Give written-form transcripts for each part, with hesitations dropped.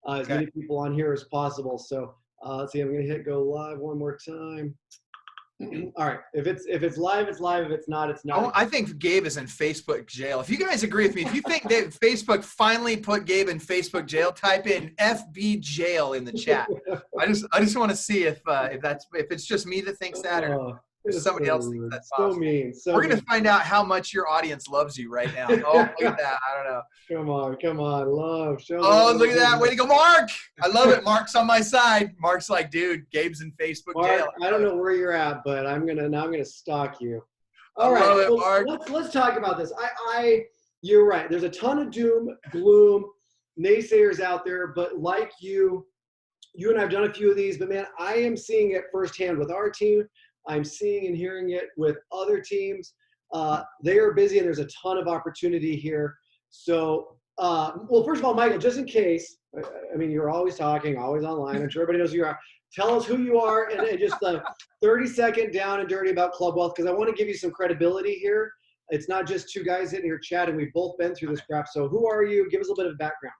as many people on here as possible. So let's see, I'm going to hit go live one more time. All right. If it's live, it's live. If it's not, it's not. Oh, I think Gabe is in Facebook jail. If you guys agree with me, if you think that Facebook finally put Gabe in Facebook jail, type in FB jail in the chat. I just want to see if it's just me that thinks that, or somebody else thinks that's possible. So mean. We're going to find out how much your audience loves you right now. Oh, look at that. I don't know. Come on. Love. Show look at that. Way to go, Mark. I love it. Mark's on my side. Mark's like, dude, Gabe's in Facebook jail. I don't know where you're at, but I'm going to stalk you. All right. Mark. Let's talk about this. You're right. There's a ton of doom, gloom, naysayers out there, but like you and I have done a few of these, but man, I am seeing it firsthand with our team. I'm seeing and hearing it with other teams. They are busy, and there's a ton of opportunity here. So, well, first of all, Michael, just in case, I mean, you're always talking, always online. I'm sure everybody knows who you are. Tell us who you are and just the 30-second down and dirty about Club Wealth, because I want to give you some credibility here. It's not just two guys hitting your chat, and we've both been through this crap. So who are you? Give us a little bit of background.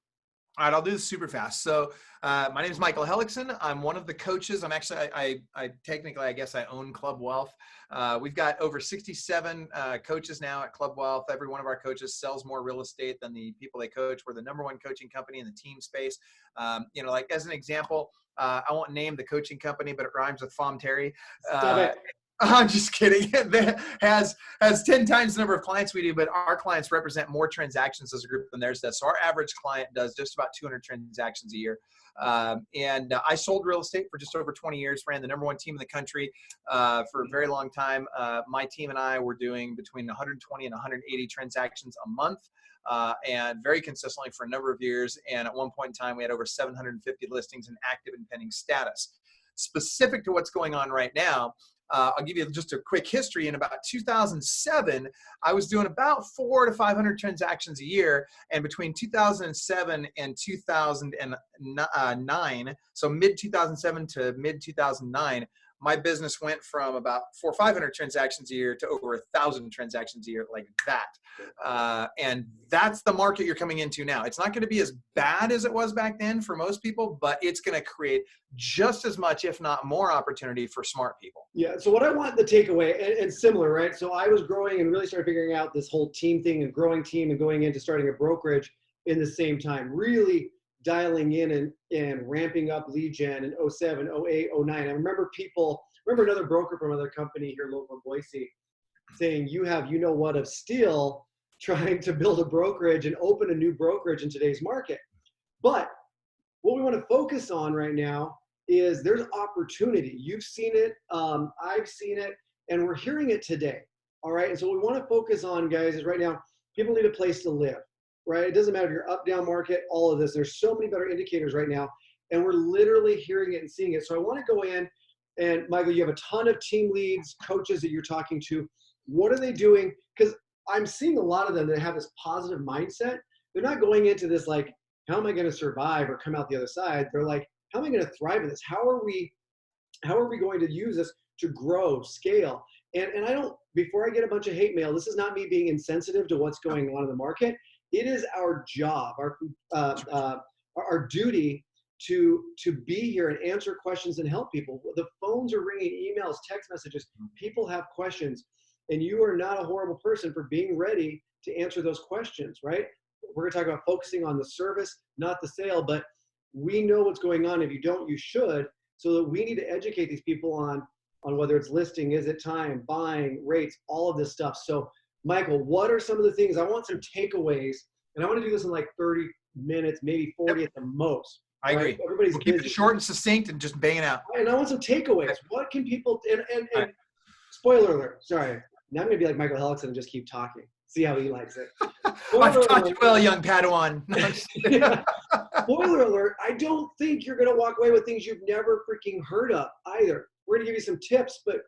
All right, I'll do this super fast. So my name is Michael Hellickson. I'm one of the coaches. I'm actually, I technically, I guess I own Club Wealth. We've got over 67 coaches now at Club Wealth. Every one of our coaches sells more real estate than the people they coach. We're the #1 coaching company in the team space. Like as an example, I won't name the coaching company, but it rhymes with Fom Terry. Stop it. I'm just kidding. That has 10 times the number of clients we do, but our clients represent more transactions as a group than theirs does. So our average client does just about 200 transactions a year. And I sold real estate for just over 20 years, ran the #1 team in the country for a very long time. My team and I were doing between 120 and 180 transactions a month. And very consistently for a number of years. And at one point in time, we had over 750 listings in active and pending status. Specific to what's going on right now, I'll give you just a quick history. In about 2007, I was doing about 400 to 500 transactions a year. And between 2007 and 2009, so mid-2007 to mid-2009, my business went from about 400 or 500 transactions a year to over 1,000 transactions a year, like that. And that's the market you're coming into now. It's not going to be as bad as it was back then for most people, but it's going to create just as much, if not more, opportunity for smart people. Yeah. So what I want the takeaway, and similar, right? So I was growing and really started figuring out this whole team thing and growing team and going into starting a brokerage in the same time, really dialing in and ramping up lead gen in 07, 08, 09. I remember another broker from another company here local in Boise saying, you know what of steel trying to build a brokerage and open a new brokerage in today's market. But what we want to focus on right now is there's opportunity. You've seen it. I've seen it, and we're hearing it today. All right. And so what we want to focus on, guys, is right now people need a place to live. Right? It doesn't matter if you're up, down market, all of this. There's so many better indicators right now, and we're literally hearing it and seeing it. So I want to go in, and Michael, you have a ton of team leads, coaches that you're talking to. What are they doing? Because I'm seeing a lot of them that have this positive mindset. They're not going into this like, how am I going to survive or come out the other side? They're like, how am I going to thrive in this? How are we going to use this to grow, scale? And I don't, before I get a bunch of hate mail, this is not me being insensitive to what's going on in the market. It is our job, our duty to be here and answer questions and help people. The phones are ringing, emails, text messages. People have questions, and you are not a horrible person for being ready to answer those questions, right? We're going to talk about focusing on the service, not the sale, but we know what's going on. If you don't, you should, so that we need to educate these people on whether it's listing, is it time, buying, rates, all of this stuff. So Michael, what are some of the things? I want some takeaways, and I want to do this in like 30 minutes, maybe 40 at the most. I agree. Everybody's keep it short and succinct and just bang it out. And I want some takeaways. What can people and spoiler alert, sorry. Now I'm going to be like Michael Hellickson and just keep talking. See how he likes it. I've taught you well, young Padawan. Spoiler alert, I don't think you're going to walk away with things you've never freaking heard of either. We're going to give you some tips, but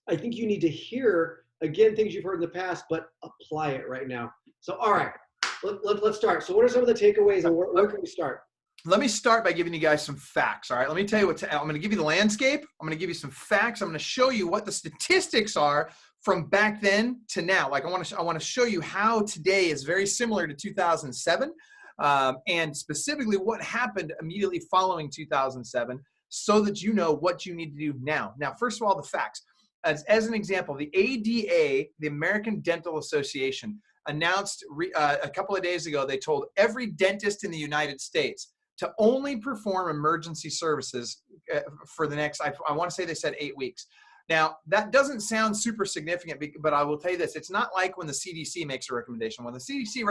I think you need to hear, again, things you've heard in the past, but apply it right now. So, all right, let's start. So what are some of the takeaways, and where can we start? Let me start by giving you guys some facts, all right? Let me tell you I'm going to give you the landscape. I'm going to give you some facts. I'm going to show you what the statistics are from back then to now. Like I want to show you how today is very similar to 2007. and specifically what happened immediately following 2007 so that you know what you need to do now. Now, first of all, the facts. As an example, the ADA, the American Dental Association, announced a couple of days ago, they told every dentist in the United States to only perform emergency services for the next, I want to say they said 8 weeks. Now, that doesn't sound super significant, but I will tell you this. It's not like when the CDC makes a recommendation. When the CDC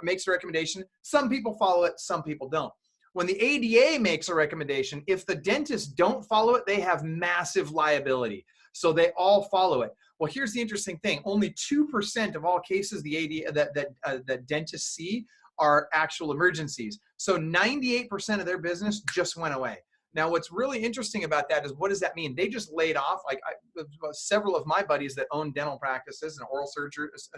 makes a recommendation, some people follow it, some people don't. When the ADA makes a recommendation, if the dentists don't follow it, they have massive liability. So they all follow it. Well, here's the interesting thing. Only 2% of all cases the ADA that dentists see are actual emergencies. So 98% of their business just went away. Now, what's really interesting about that is, what does that mean? They just laid off, like several of my buddies that own dental practices and oral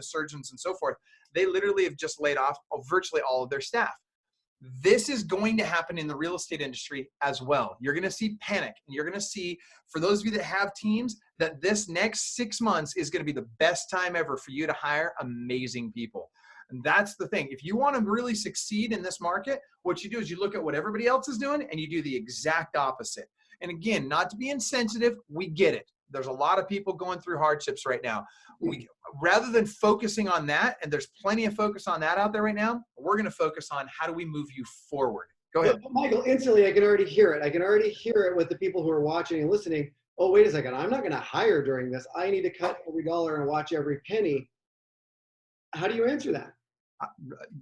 surgeons and so forth, they literally have just laid off virtually all of their staff. This is going to happen in the real estate industry as well. You're going to see panic, and you're going to see, for those of you that have teams, that this next 6 months is going to be the best time ever for you to hire amazing people. And that's the thing. If you want to really succeed in this market, what you do is you look at what everybody else is doing and you do the exact opposite. And again, not to be insensitive, we get it. There's a lot of people going through hardships right now. Rather than focusing on that, and there's plenty of focus on that out there right now, we're going to focus on how do we move you forward. Go ahead. But Michael, instantly I can already hear it. I can already hear it with the people who are watching and listening. Oh, wait a second. I'm not going to hire during this. I need to cut every dollar and watch every penny. How do you answer that?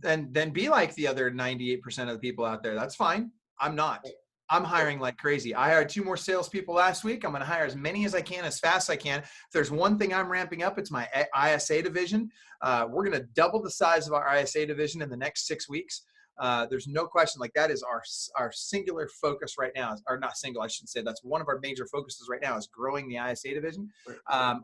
Then be like the other 98% of the people out there. That's fine. I'm not. I'm hiring like crazy. I hired 2 more salespeople last week. I'm going to hire as many as I can, as fast as I can. If there's one thing I'm ramping up, it's my ISA division. We're going to double the size of our ISA division in the next 6 weeks. There's no question. Like, that is our singular focus right now, or not single, I should say. That's one of our major focuses right now, is growing the ISA division.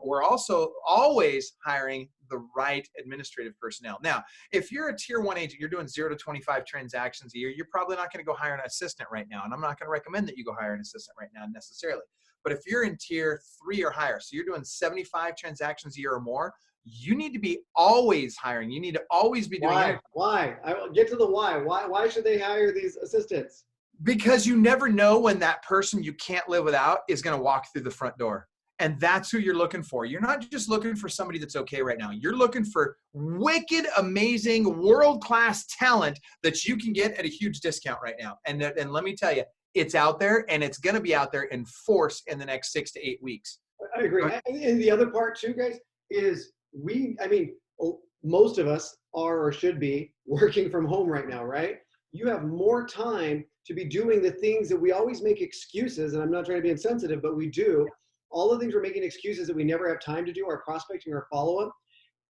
We're also always hiring the right administrative personnel. Now, if you're a tier 1 agent, you're doing 0 to 25 transactions a year, you're probably not going to go hire an assistant right now. And I'm not going to recommend that you go hire an assistant right now necessarily. But if you're in tier 3 or higher, so you're doing 75 transactions a year or more, you need to be always hiring. You need to always be doing it. Why? I will get to the why. Why should they hire these assistants? Because you never know when that person you can't live without is going to walk through the front door. And that's who you're looking for. You're not just looking for somebody that's okay right now. You're looking for wicked, amazing, world-class talent that you can get at a huge discount right now. And let me tell you, it's out there, and it's going to be out there in force in the next 6 to 8 weeks. I agree. And the other part too, guys, is most of us are or should be working from home right now, right? You have more time to be doing the things that we always make excuses, and I'm not trying to be insensitive, but we do. All the things we're making excuses that we never have time to do, our prospecting, our follow-up.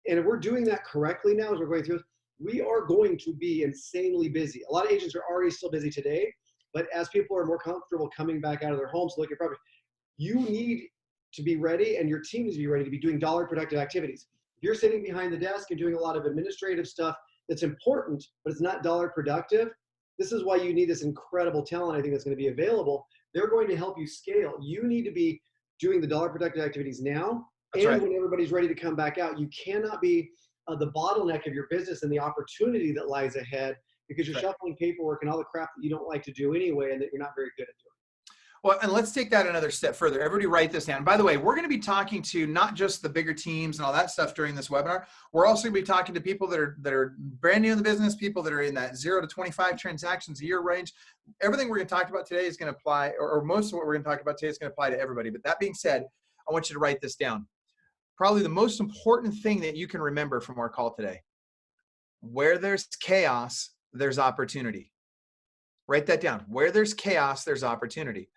And if we're doing that correctly now as we're going through, we are going to be insanely busy. A lot of agents are already still busy today, but as people are more comfortable coming back out of their homes to look at property, you need to be ready, and your team needs to be ready to be doing dollar productive activities. If you're sitting behind the desk and doing a lot of administrative stuff that's important, but it's not dollar productive, this is why you need this incredible talent I think that's going to be available. They're going to help you scale. You need to be doing the dollar productive activities now. That's and right. When everybody's ready to come back out, you cannot be the bottleneck of your business and the opportunity that lies ahead, because you're shuffling paperwork and all the crap that you don't like to do anyway and that you're not very good at doing. Well, and let's take that another step further. Everybody write this down. By the way, we're going to be talking to not just the bigger teams and all that stuff during this webinar. We're also going to be talking to people that are brand new in the business, people that are in that 0 to 25 transactions a year range. Everything we're going to talk about today is going to apply, or most of what we're going to talk about today is going to apply to everybody. But that being said, I want you to write this down. Probably the most important thing that you can remember from our call today: where there's chaos, there's opportunity. Write that down. Where there's chaos, there's opportunity.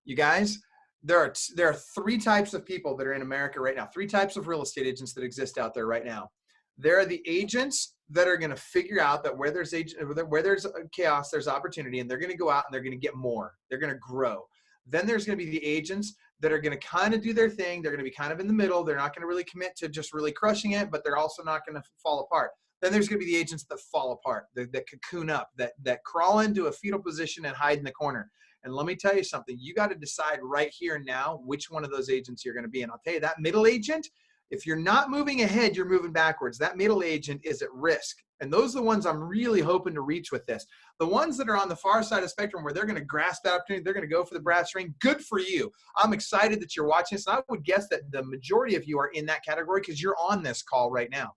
You guys, there are 3 types of people that are in America right now, 3 types of real estate agents that exist out there right now. There are the agents that are going to figure out that where there's chaos, there's opportunity, and they're going to go out and they're going to get more. They're going to grow. Then there's going to be the agents that are going to kind of do their thing. They're going to be kind of in the middle. They're not going to really commit to just really crushing it, but they're also not going to fall apart. Then there's going to be the agents that fall apart, that cocoon up, that crawl into a fetal position and hide in the corner. And let me tell you something, you got to decide right here and now which one of those agents you're going to be. And I'll tell you, that middle agent, if you're not moving ahead, you're moving backwards. That middle agent is at risk. And those are the ones I'm really hoping to reach with this. The ones that are on the far side of the spectrum where they're going to grasp that opportunity, they're going to go for the brass ring. Good for you. I'm excited that you're watching this. And I would guess that the majority of you are in that category because you're on this call right now.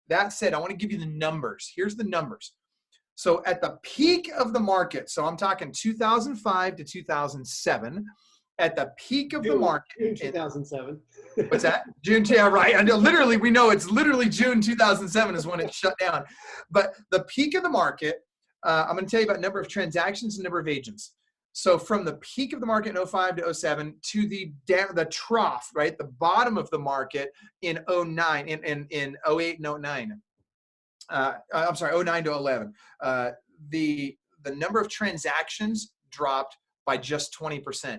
That said, I want to give you the numbers. Here's the numbers. So at the peak of the market, so I'm talking 2005 to 2007, at the peak of the market. June 2007. What's that? June, yeah, right. I know, literally, we know it's literally June 2007 is when it shut down. But the peak of the market, I'm going to tell you about number of transactions and number of agents. So from the peak of the market in 05 to 07 to the trough, right, the bottom of the market in 09, in 08 and 09. I'm sorry, 09 to 11. The number of transactions dropped by just 20%.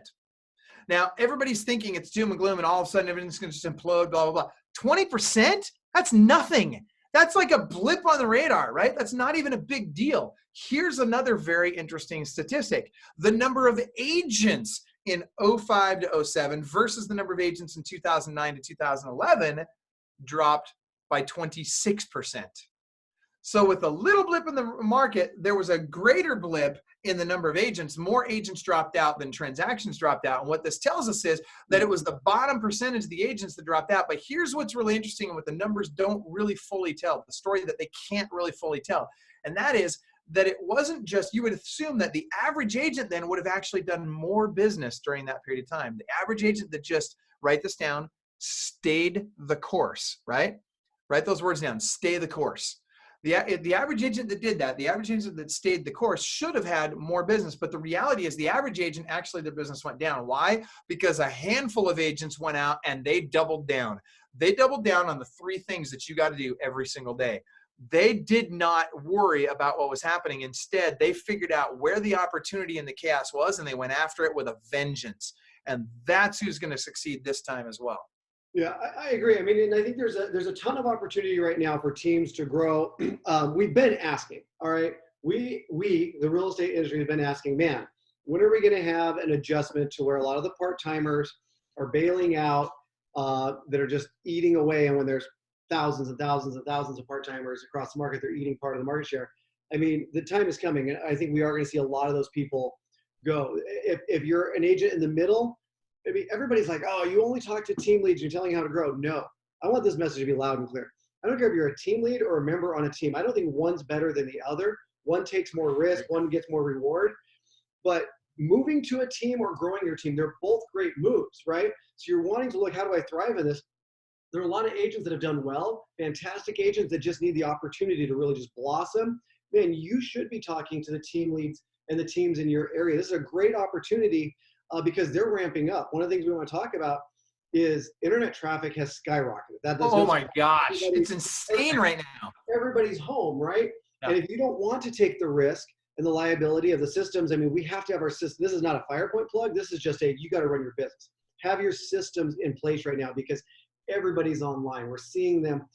Now, everybody's thinking it's doom and gloom and all of a sudden everything's going to just implode, blah, blah, blah. 20%? That's nothing. That's like a blip on the radar, right? That's not even a big deal. Here's another very interesting statistic. The number of agents in 05 to 07 versus the number of agents in 2009 to 2011 dropped by 26%. So with a little blip in the market, there was a greater blip in the number of agents. More agents dropped out than transactions dropped out. And what this tells us is that it was the bottom percentage of the agents that dropped out. But here's what's really interesting and what the numbers don't really fully tell, the story that they can't really fully tell. And that is that it wasn't just, you would assume that the average agent then would have actually done more business during that period of time. The average agent that just, write this down, stayed the course, right? Write those words down, stay the course. The average agent that did that, the average agent that stayed the course should have had more business. But the reality is the average agent, actually their business went down. Why? Because a handful of agents went out and they doubled down. They doubled down on the three things that you got to do every single day. They did not worry about what was happening. Instead, they figured out where the opportunity in the chaos was and they went after it with a vengeance. And that's who's going to succeed this time as well. Yeah, I agree. I mean, and I think there's a ton of opportunity right now for teams to grow. We've been asking, all right, we the real estate industry has been asking, man, when are we going to have an adjustment to where a lot of the part-timers are bailing out that are just eating away, and when there's thousands and thousands and thousands of part-timers across the market, they're eating part of the market share. I mean, the time is coming, and I think we are going to see a lot of those people go. If you're an agent in the middle, I mean, everybody's like, oh, you only talk to team leads, you're telling how to grow. No, I want this message to be loud and clear. I don't care if you're a team lead or a member on a team. I don't think one's better than the other. One takes more risk, one gets more reward. But moving to a team or growing your team, they're both great moves, right? So you're wanting to look, how do I thrive in this? There are a lot of agents that have done well, fantastic agents that just need the opportunity to really just blossom. Man, you should be talking to the team leads and the teams in your area. This is a great opportunity because they're ramping up. One of the things we want to talk about is internet traffic has skyrocketed. Oh my gosh, it's insane right now. Everybody's home, right? Yeah. And if you don't want to take the risk and the liability of the systems, I mean, we have to have our system. This is not a Firepoint plug. This is just you got to run your business. Have your systems in place right now because everybody's online. We're seeing them,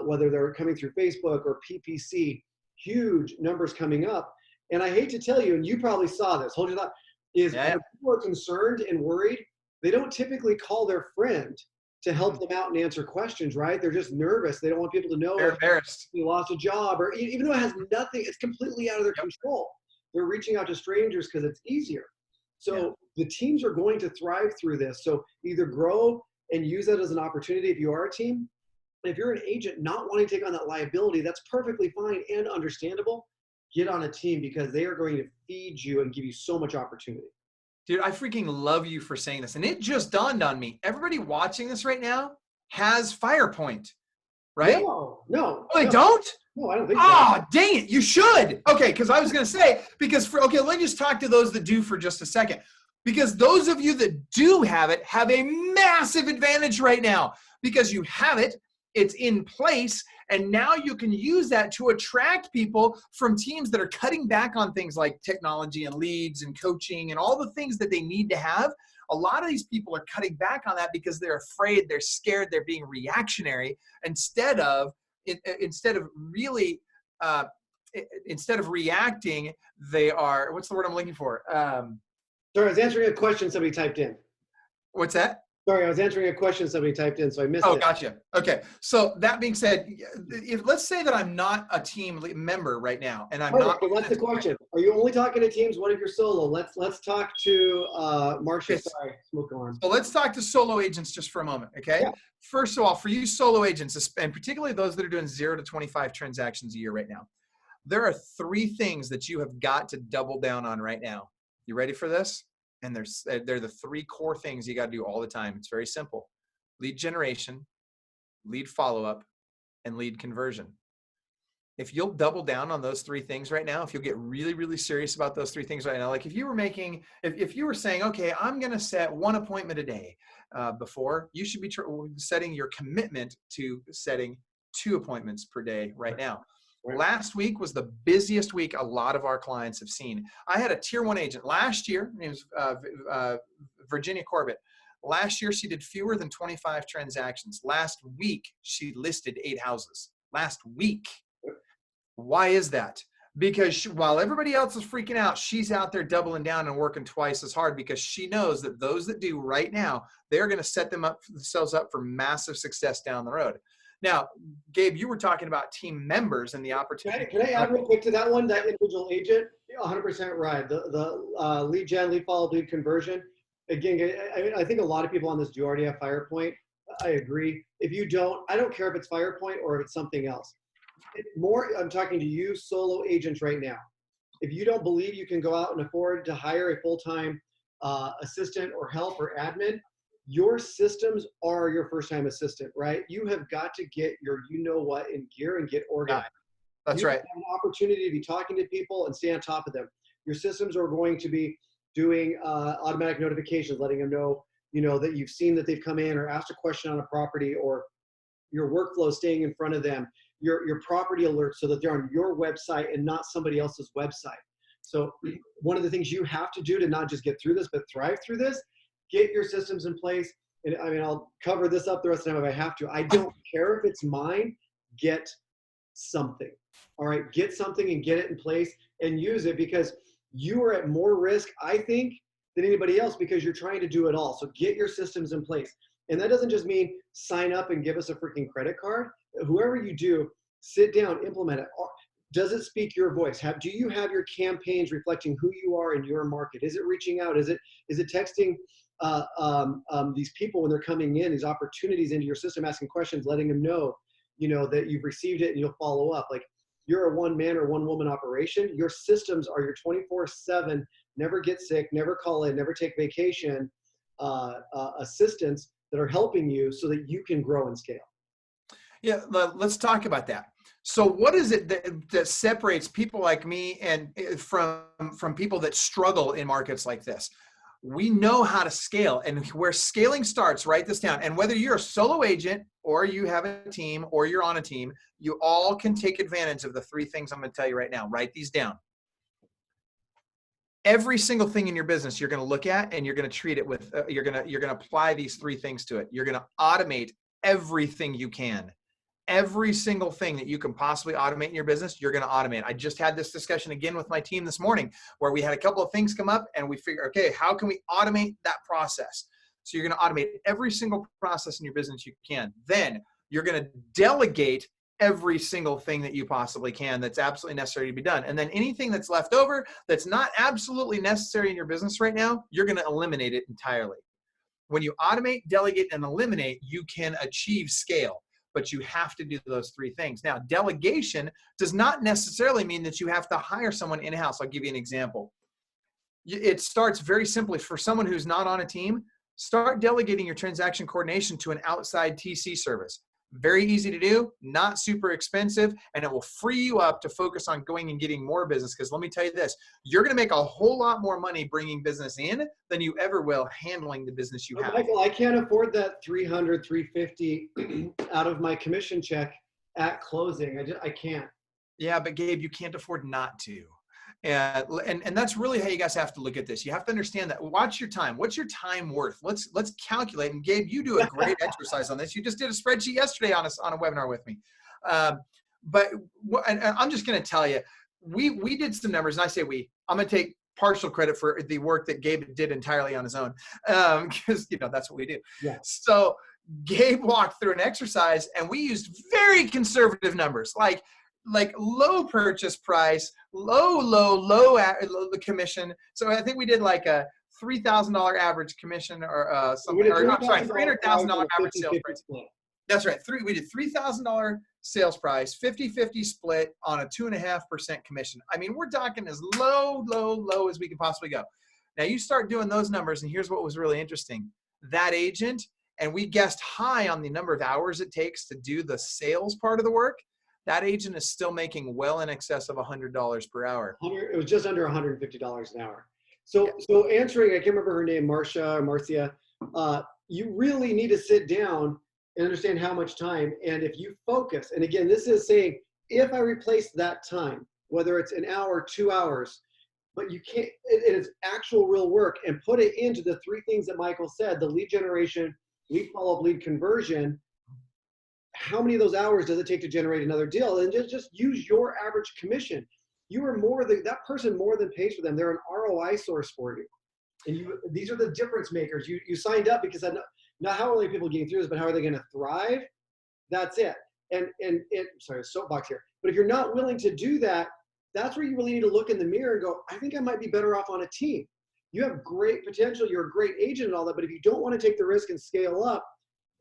whether they're coming through Facebook or PPC, huge numbers coming up. And I hate to tell you, and you probably saw this, hold your thought, when people are concerned and worried, they don't typically call their friend to help them out and answer questions, right? They're just nervous. They don't want people to know they're embarrassed. You lost a job, or even though it has nothing, it's completely out of their control. They're reaching out to strangers because it's easier. So the teams are going to thrive through this. So either grow and use that as an opportunity if you are a team. If you're an agent not wanting to take on that liability, that's perfectly fine and understandable. Get on a team because they are going to feed you and give you so much opportunity. Dude, I freaking love you for saying this. And it just dawned on me. Everybody watching this right now has Firepoint, right? No. Oh, they don't? No, I don't think so. Oh, dang it. You should. Okay, because I was going to say, let me just talk to those that do for just a second. Because those of you that do have it have a massive advantage right now. Because you have it, it's in place, and now you can use that to attract people from teams that are cutting back on things like technology and leads and coaching and all the things that they need to have. A lot of these people are cutting back on that because they're afraid, they're scared, they're being reactionary instead of reacting, they are, what's the word I'm looking for? Sorry, I was answering a question somebody typed in. What's that? Sorry, I was answering a question somebody typed in, so I missed Oh, it. gotcha. Okay. So that being said, let's say that I'm not a team member right now, and I'm Perfect. not. So that's the question. Are you only talking to teams? What if you're solo? Let's talk to Marcia. Okay, Sorry, smoke alarm. so let's talk to solo agents just for a moment. Okay. Yeah. First of all, for you solo agents, and particularly those that are doing 0 to 25 transactions a year right now, there are 3 things that you have got to double down on right now. You ready for this? And they're the 3 core things you got to do all the time. It's very simple: lead generation, lead follow-up, and lead conversion. If you'll double down on those 3 things right now, if you'll get really, really serious about those 3 things right now, like if you were saying, okay, I'm going to set 1 appointment a day before, you should be setting your commitment to setting 2 appointments per day right now. Right. Last week was the busiest week a lot of our clients have seen. I had a tier 1 agent last year. Her name was Virginia Corbett. Last year, she did fewer than 25 transactions. Last week, she listed 8 houses. Last week. Why is that? Because while everybody else is freaking out, she's out there doubling down and working twice as hard, because she knows that those that do right now, they're going to set themselves up for massive success down the road. Now, Gabe, you were talking about team members and the opportunity. Can I add real quick to that one? That individual agent, 100% right. The lead gen, lead follow, lead conversion. Again, I think a lot of people on this do already have Firepoint. I agree. If you don't, I don't care if it's Firepoint or if it's something else. I'm talking to you solo agents right now. If you don't believe you can go out and afford to hire a full-time assistant or help or admin, your systems are your first-time assistant, right? You have got to get your you-know-what in gear and get organized. That's right. You have an opportunity to be talking to people and stay on top of them. Your systems are going to be doing automatic notifications, letting them know, that you've seen that they've come in or asked a question on a property, or your workflow staying in front of them, your property alerts so that they're on your website and not somebody else's website. So one of the things you have to do to not just get through this, but thrive through this, get your systems in place. And I mean, I'll cover this up the rest of the time if I have to. I don't care if it's mine, get something. All right, get something and get it in place and use it, because you are at more risk, I think, than anybody else, because you're trying to do it all. So get your systems in place. And that doesn't just mean sign up and give us a freaking credit card. Whoever you do, sit down, implement it. Does it speak your voice? Do you have your campaigns reflecting who you are in your market? Is it reaching out? Is it texting these people when they're coming in, these opportunities into your system, asking questions, letting them know, that you've received it and you'll follow up? Like, you're a one-man or one-woman operation. Your systems are your 24/7, never get sick, never call in, never take vacation assistants that are helping you so that you can grow and scale. Yeah, let's talk about that. So what is it that separates people like me and from people that struggle in markets like this? We know how to scale, and where scaling starts, write this down. And whether you're a solo agent or you have a team or you're on a team, you all can take advantage of the 3 things I'm going to tell you right now. Write these down. Every single thing in your business you're going to look at, and you're going to treat it with, you're going to apply these 3 things to it. You're going to automate everything you can. Every single thing that you can possibly automate in your business, you're going to automate. I just had this discussion again with my team this morning, where we had a couple of things come up and we figured, okay, how can we automate that process? So you're going to automate every single process in your business you can. Then you're going to delegate every single thing that you possibly can that's absolutely necessary to be done. And then anything that's left over that's not absolutely necessary in your business right now, you're going to eliminate it entirely. When you automate, delegate, and eliminate, you can achieve scale. But you have to do those 3 things. Now, delegation does not necessarily mean that you have to hire someone in-house. I'll give you an example. It starts very simply. For someone who's not on a team, start delegating your transaction coordination to an outside TC service. Very easy to do, not super expensive, and it will free you up to focus on going and getting more business. Because let me tell you this, you're going to make a whole lot more money bringing business in than you ever will handling the business you have. Michael, I can't afford that $300, $350 out of my commission check at closing. I can't. Yeah, but Gabe, you can't afford not to. And that's really how you guys have to look at this. You have to understand that. Watch your time. What's your time worth? Let's calculate. And Gabe, you do a great exercise on this. You just did a spreadsheet yesterday on a webinar with me. But I'm just going to tell you, we did some numbers, and I say I'm going to take partial credit for the work that Gabe did entirely on his own, because that's what we do. Yeah. So Gabe walked through an exercise, and we used very conservative numbers, like low purchase price, low commission. So I think we did like a $3,000 average commission, or something. Or I'm sorry, $300,000 average sales price. Split. That's right. We did $3,000 sales price, 50-50 split on a 2.5% commission. I mean, we're talking as low as we can possibly go. Now you start doing those numbers, and here's what was really interesting. That agent, and we guessed high on the number of hours it takes to do the sales part of the work, that agent is still making well in excess of $100 per hour. It was just under $150 an hour. So answering, I can't remember her name, Marcia, you really need to sit down and understand how much time. And if you focus, and again, this is saying, if I replace that time, whether it's an hour, 2 hours, but you can't, it is actual real work, and put it into the three things that Michael said, the lead generation, lead follow-up, lead conversion. How many of those hours does it take to generate another deal? And just use your average commission. You are that person more than pays for them. They're an ROI source for you. And these are the difference makers. You signed up because not how are people getting through this, but how are they going to thrive? That's it. Sorry, soapbox here. But if you're not willing to do that, that's where you really need to look in the mirror and go, I think I might be better off on a team. You have great potential. You're a great agent and all that. But if you don't want to take the risk and scale up,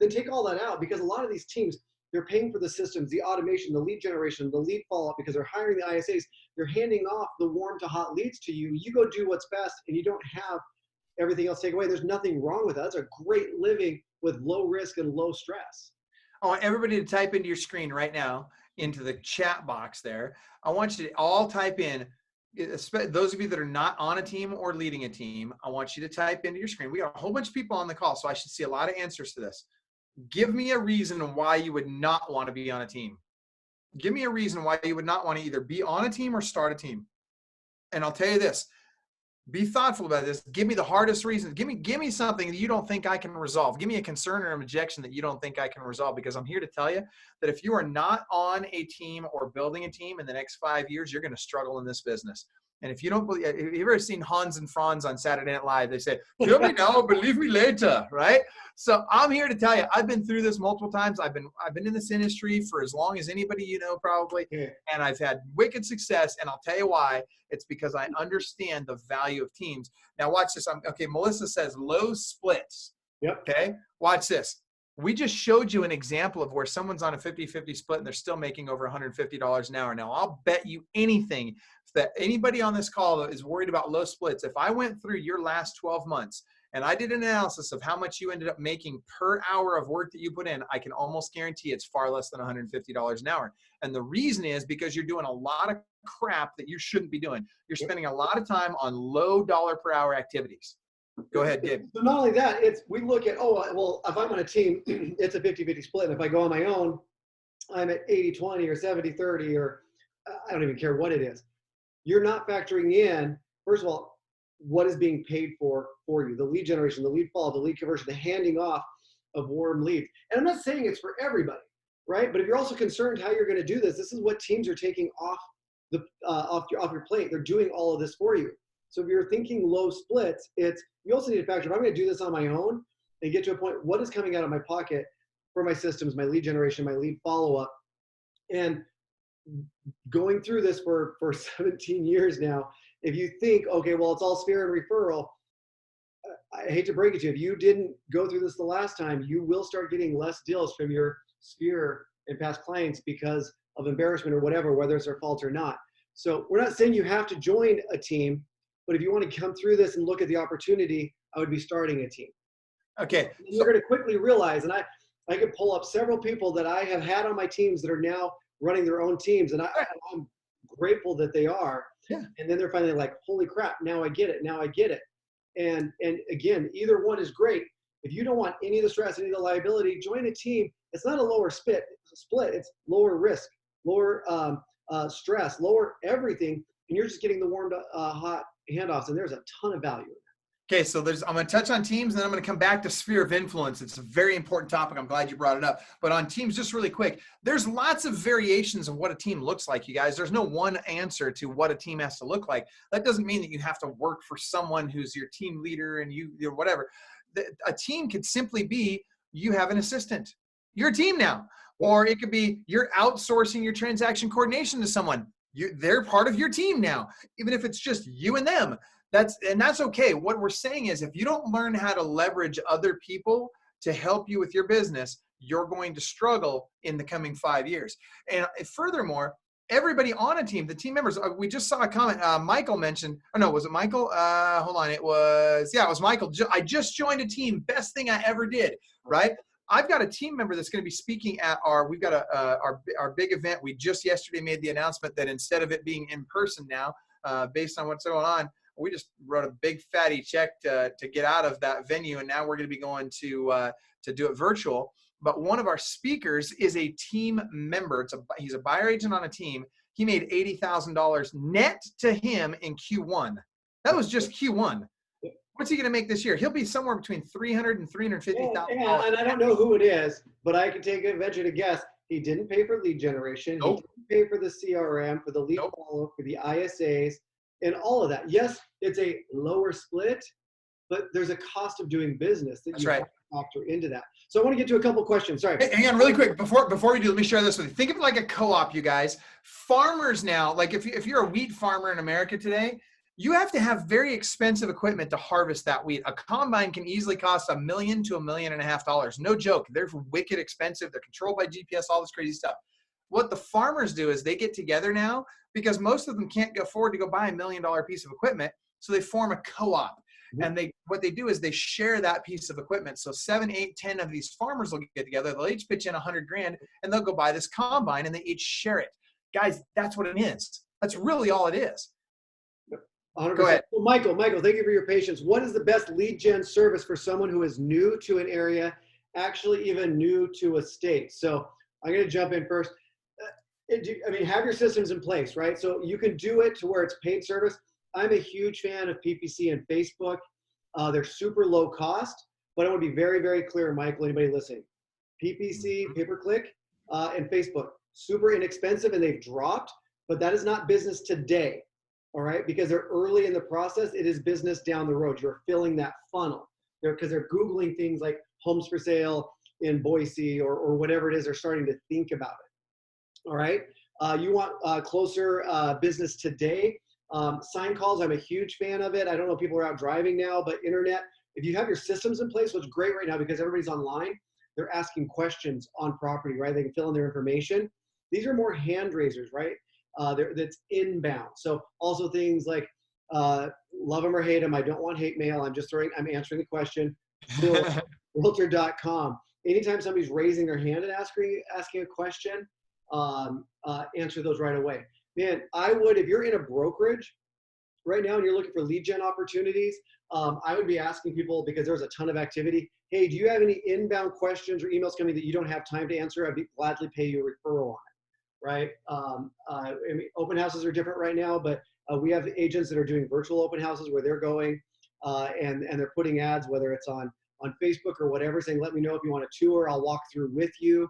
then take all that out, because a lot of these teams, they're paying for the systems, the automation, the lead generation, the lead follow-up, because they're hiring the ISAs. They're handing off the warm to hot leads to you. You go do what's best, and you don't have everything else taken away. There's nothing wrong with that. That's a great living with low risk and low stress. I want everybody to type into your screen right now, into the chat box there. I want you to all type in, those of you that are not on a team or leading a team, I want you to type into your screen. We got a whole bunch of people on the call, so I should see a lot of answers to this. Give me a reason why you would not want to be on a team. Give me a reason why you would not want to either be on a team or start a team. And I'll tell you this, be thoughtful about this. Give me the hardest reason. Give me something that you don't think I can resolve. Give me a concern or an objection that you don't think I can resolve, because I'm here to tell you that if you are not on a team or building a team in the next 5 years, you're going to struggle in this business. And if you don't believe, have you ever seen Hans and Franz on Saturday Night Live? They say, "Kill me now, believe me later," right? So I'm here to tell you, I've been through this multiple times. I've been in this industry for as long as anybody you know, probably, and I've had wicked success. And I'll tell you why. It's because I understand the value of teams. Now watch this. Okay, Melissa says low splits. Yep. Okay, watch this. We just showed you an example of where someone's on a 50-50 split and they're still making over $150 an hour. Now, I'll bet you anything that anybody on this call is worried about low splits. If I went through your last 12 months and I did an analysis of how much you ended up making per hour of work that you put in, I can almost guarantee it's far less than $150 an hour. And the reason is because you're doing a lot of crap that you shouldn't be doing. You're spending a lot of time on low dollar per hour activities. Go ahead, Gabe. So not only that, we look at, well, if I'm on a team, it's a 50-50 split. And if I go on my own, I'm at 80-20 or 70-30, or I don't even care what it is. You're not factoring in, first of all, what is being paid for you, the lead generation, the lead follow, the lead conversion, the handing off of warm leads. And I'm not saying it's for everybody, right? But if you're also concerned how you're going to do this, this is what teams are taking off your plate. They're doing all of this for you. So if you're thinking low splits, you also need to factor, if I'm going to do this on my own and get to a point, what is coming out of my pocket for my systems, my lead generation, my lead follow-up? And going through this for 17 years now, if you think, okay, well, it's all sphere and referral, I hate to break it to you, if you didn't go through this the last time, you will start getting less deals from your sphere and past clients because of embarrassment or whatever, whether it's their fault or not. So we're not saying you have to join a team, but if you want to come through this and look at the opportunity, I would be starting a team. Okay. You're going to quickly realize, and I could pull up several people that I have had on my teams that are now running their own teams, and I'm grateful that they are. Yeah. And then they're finally like, holy crap, now I get it. Now I get it. And again, either one is great. If you don't want any of the stress, any of the liability, join a team. It's not a lower split. It's lower risk, lower stress, lower everything. And you're just getting the warm, hot handoffs. And there's a ton of value in that. Okay, so I'm going to touch on teams, and then I'm going to come back to sphere of influence. It's a very important topic. I'm glad you brought it up. But on teams, just really quick, there's lots of variations of what a team looks like, you guys. There's no one answer to what a team has to look like. That doesn't mean that you have to work for someone who's your team leader and you're whatever. A team could simply be you have an assistant. You're a team now. Or it could be you're outsourcing your transaction coordination to someone. They're part of your team now, even if it's just you and them. That's okay. What we're saying is if you don't learn how to leverage other people to help you with your business, you're going to struggle in the coming 5 years. And furthermore, everybody on a team, the team members, we just saw a comment. Michael mentioned, oh no, was it Michael? Hold on. It was Michael. I just joined a team. Best thing I ever did. Right. I've got a team member that's going to be speaking at we've got our big event. We just yesterday made the announcement that instead of it being in person now, based on what's going on, we just wrote a big fatty check to get out of that venue, and now we're going to be going to do it virtual. But one of our speakers is a team member. He's a buyer agent on a team. He made $80,000 net to him in Q1. That was just Q1. What's he going to make this year? He'll be somewhere between $300,000 and $350,000. Yeah, and I don't know who it is, but I can venture to guess. He didn't pay for lead generation. Nope. He didn't pay for the CRM, for the lead follow, for the ISAs, and all of that. Yes, it's a lower split, but there's a cost of doing business that you have to factor into that. So I want to get to a couple questions. Sorry. Hey, hang on really quick. Before we do, let me share this with you. Think of it like a co-op, you guys. Farmers now, like if you're a wheat farmer in America today, you have to have very expensive equipment to harvest that wheat. A combine can easily cost $1 million to $1.5 million. No joke. They're wicked expensive. They're controlled by GPS, all this crazy stuff. What the farmers do is they get together now because most of them can't afford to go buy $1 million piece of equipment. So they form a co-op. And what they do is they share that piece of equipment. So 7, 8, 10 of these farmers will get together. They'll each pitch in $100,000 and they'll go buy this combine and they each share it. Guys, that's what it is. That's really all it is. 100%. Go ahead. Well, Michael, thank you for your patience. What is the best lead gen service for someone who is new to an area, actually even new to a state? So I'm going to jump in first. Have your systems in place, right? So you can do it to where it's paid service. I'm a huge fan of PPC and Facebook. They're super low cost, but I want to be very, very clear, Michael, anybody listening. PPC, pay-per-click, and Facebook, super inexpensive and they've dropped, but that is not business today. All right, because they're early in the process. It is business down the road. You're filling that funnel because they're Googling things like homes for sale in Boise or whatever it is. They're starting to think about it. All right, you want closer business today. Sign calls, I'm a huge fan of it. I don't know if people are out driving now, but internet, if you have your systems in place, what's great right now because everybody's online, they're asking questions on property, right? They can fill in their information. These are more hand raisers, right? That's inbound. So also things like love them or hate them. I don't want hate mail. I'm answering the question. Realtor.com. Anytime somebody's raising their hand and asking a question, answer those right away. Man, I would, if you're in a brokerage right now and you're looking for lead gen opportunities, I would be asking people because there's a ton of activity. Hey, do you have any inbound questions or emails coming that you don't have time to answer? I'd gladly pay you a referral on it. Right? Open houses are different right now, but we have agents that are doing virtual open houses where they're going and they're putting ads, whether it's on Facebook or whatever, saying, let me know if you want a tour. I'll walk through with you,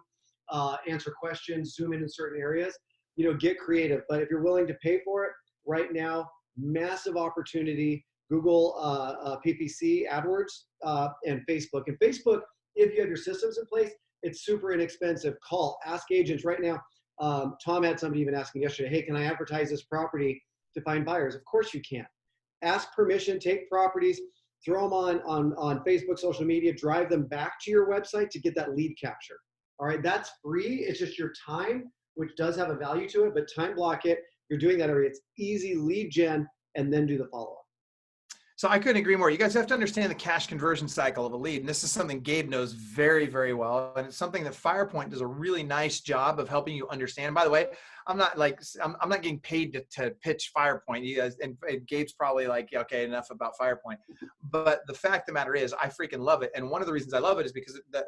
answer questions, zoom in certain areas, get creative. But if you're willing to pay for it right now, massive opportunity, Google PPC, AdWords, and Facebook. And Facebook, if you have your systems in place, it's super inexpensive. Ask agents right now. Tom had somebody even asking yesterday, hey, can I advertise this property to find buyers? Of course you can. Ask permission, take properties, throw them on Facebook, social media, drive them back to your website to get that lead capture. All right, that's free. It's just your time, which does have a value to it, but time block it. You're doing that already. It's easy lead gen and then do the follow-up. So I couldn't agree more. You guys have to understand the cash conversion cycle of a lead. And this is something Gabe knows very, very well. And it's something that Firepoint does a really nice job of helping you understand. And by the way, I'm not getting paid to pitch Firepoint. You guys, and Gabe's probably like, yeah, okay, enough about Firepoint. But the fact of the matter is I freaking love it. And one of the reasons I love it is because the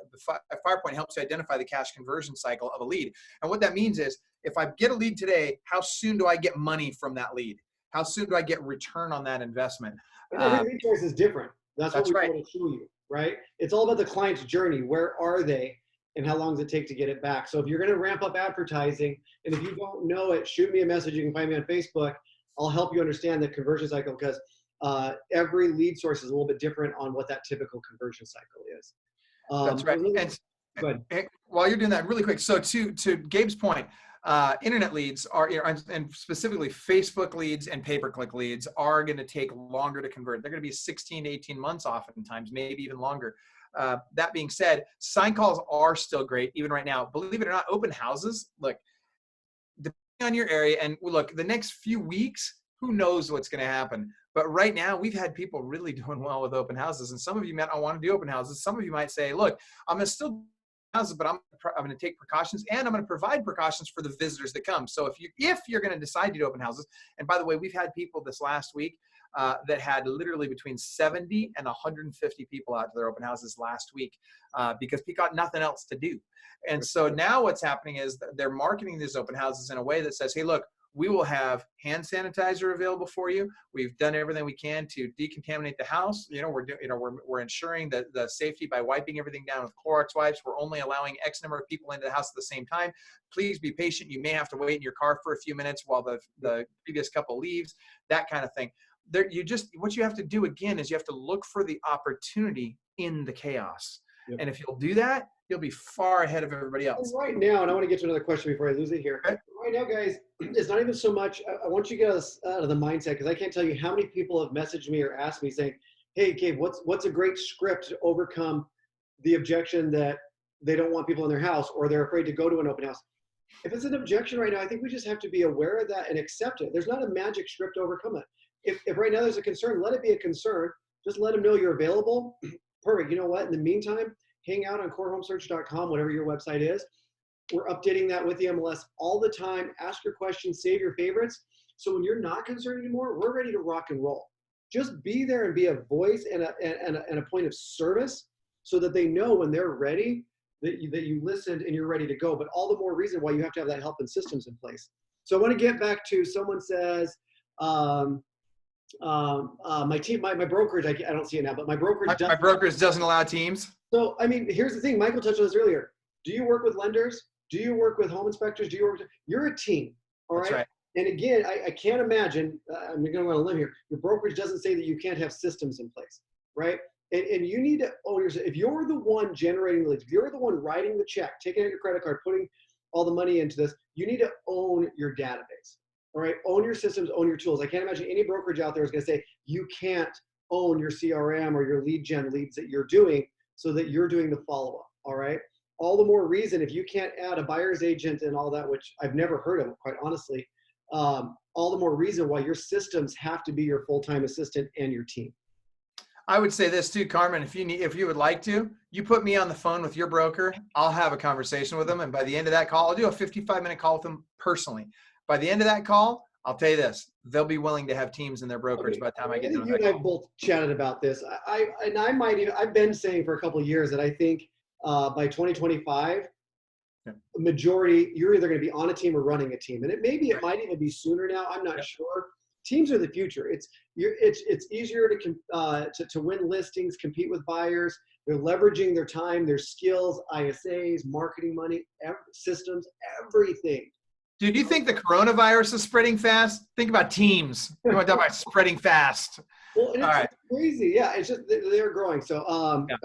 Firepoint helps you identify the cash conversion cycle of a lead. And what that means is if I get a lead today, how soon do I get money from that lead? How soon do I get return on that investment? And every lead choice is different. That's what we want to show you, right? It's all about the client's journey. Where are they and how long does it take to get it back? So if you're going to ramp up advertising, and if you don't know it, shoot me a message. You can find me on Facebook. I'll help you understand the conversion cycle, because every lead source is a little bit different on what that typical conversion cycle is. That's right. And while you're doing that, really quick, so to Gabe's point, internet leads are, and specifically Facebook leads and pay-per-click leads are going to take longer to convert. They're going to be 16 to 18 months oftentimes, maybe even longer. That being said, sign calls are still great, even right now. Believe it or not, open houses, look, depending on your area, and look, the next few weeks, who knows what's going to happen. But right now, we've had people really doing well with open houses. And some of you might not want to do open houses. Some of you might say, look, I'm going to still do houses, but I'm going to take precautions, and I'm going to provide precautions for the visitors that come. So if you're going to decide to do open houses, and by the way, we've had people this last week that had literally between 70 and 150 people out to their open houses last week because people got nothing else to do. And so now what's happening is they're marketing these open houses in a way that says, hey, look, we will have hand sanitizer available for you. We've done everything we can to decontaminate the house. We're ensuring that the safety by wiping everything down with Clorox wipes. We're only allowing X number of people into the house at the same time. Please be patient. You may have to wait in your car for a few minutes while the previous couple leaves, that kind of thing. What you have to do again is you have to look for the opportunity in the chaos. Yep. And if you'll do that, you'll be far ahead of everybody else. Right now, and I want to get to another question before I lose it here. Okay. Right now, guys, it's not even so much, I want you to get us out of the mindset, because I can't tell you how many people have messaged me or asked me saying, hey, Gabe, what's a great script to overcome the objection that they don't want people in their house, or they're afraid to go to an open house? If it's an objection right now, I think we just have to be aware of that and accept it. There's not a magic script to overcome it. If right now there's a concern, let it be a concern. Just let them know you're available. Perfect. You know what? In the meantime, hang out on corehomesearch.com, whatever your website is. We're updating that with the MLS all the time. Ask your questions, save your favorites. So when you're not concerned anymore, we're ready to rock and roll. Just be there and be a voice and a point of service, so that they know when they're ready that you listened and you're ready to go. But all the more reason why you have to have that help and systems in place. So I want to get back to, someone says, my team, my brokerage, I don't see it now, but my brokerage doesn't allow teams. So, I mean, here's the thing. Michael touched on this earlier. Do you work with lenders? Do you work with home inspectors? You're a team. All right. That's right. And again, I can't imagine, I'm going to go on a limb here. Your brokerage doesn't say that you can't have systems in place, right? And you need to own yourself. If you're the one generating the leads, if you're the one writing the check, taking out your credit card, putting all the money into this, you need to own your database. All right, own your systems, own your tools. I can't imagine any brokerage out there is going to say you can't own your CRM or your lead gen leads that you're doing, so that you're doing the follow-up. All right, all the more reason, if you can't add a buyer's agent and all that, which I've never heard of, quite honestly, all the more reason why your systems have to be your full-time assistant and your team. I would say this too, Carmen, if you would like to, you put me on the phone with your broker, I'll have a conversation with them. And by the end of that call, I'll do a 55-minute call with them personally. By the end of that call, I'll tell you this, they'll be willing to have teams in their brokerage by the time I get done. You and I both chatted about this. I've been saying for a couple of years that I think by 2025, majority, you're either going to be on a team or running a team. And it might even be sooner now. I'm not sure. Teams are the future. It's easier to win listings, compete with buyers. They're leveraging their time, their skills, ISAs, marketing money, systems, everything. Dude, do you think the coronavirus is spreading fast? Think about teams. You want to talk about spreading fast. Well, it's crazy. Yeah, it's just they're growing. So,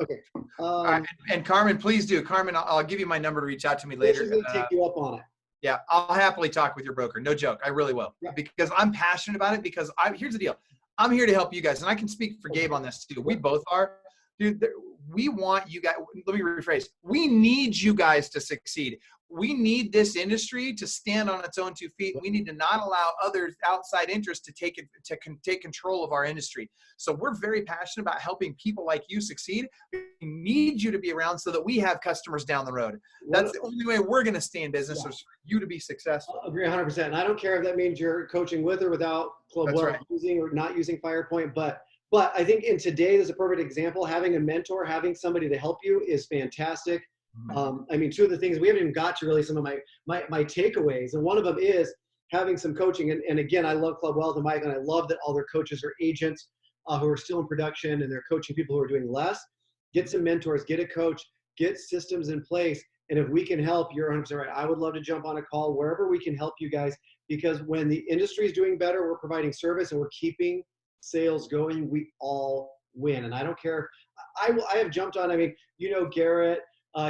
okay. All right. And Carmen, please do. Carmen, I'll give you my number to reach out to me later. She's going to take you up on it. Yeah, I'll happily talk with your broker. No joke. I really will. Yeah. Because I'm passionate about it, because here's the deal. I'm here to help you guys. And I can speak for Gabe on this too. We both are. Dude, we want you guys, let me rephrase. We need you guys to succeed. We need this industry to stand on its own 2 feet. We need to not allow others outside interests to take control of our industry. So we're very passionate about helping people like you succeed. We need you to be around so that we have customers down the road. That's the only way we're going to stay in business, is for you to be successful. I agree 100%. And I don't care if that means you're coaching with or without Club Wealth, using or not using Firepoint, but I think in today, there's a perfect example. Having a mentor, having somebody to help you is fantastic. I mean, two of the things we haven't even got to really, some of my takeaways, and one of them is having some coaching. And again, I love Club Wealth and Mike, and I love that all their coaches are agents. who are still in production and they're coaching people who are doing less. Get some mentors, get a coach, get systems in place. And if we can help, you're 100% right. I would love to jump on a call wherever we can help you guys, because when the industry is doing better, we're providing service and we're keeping sales going, we all win. And I don't care. I have jumped on, I mean, you know, Garrett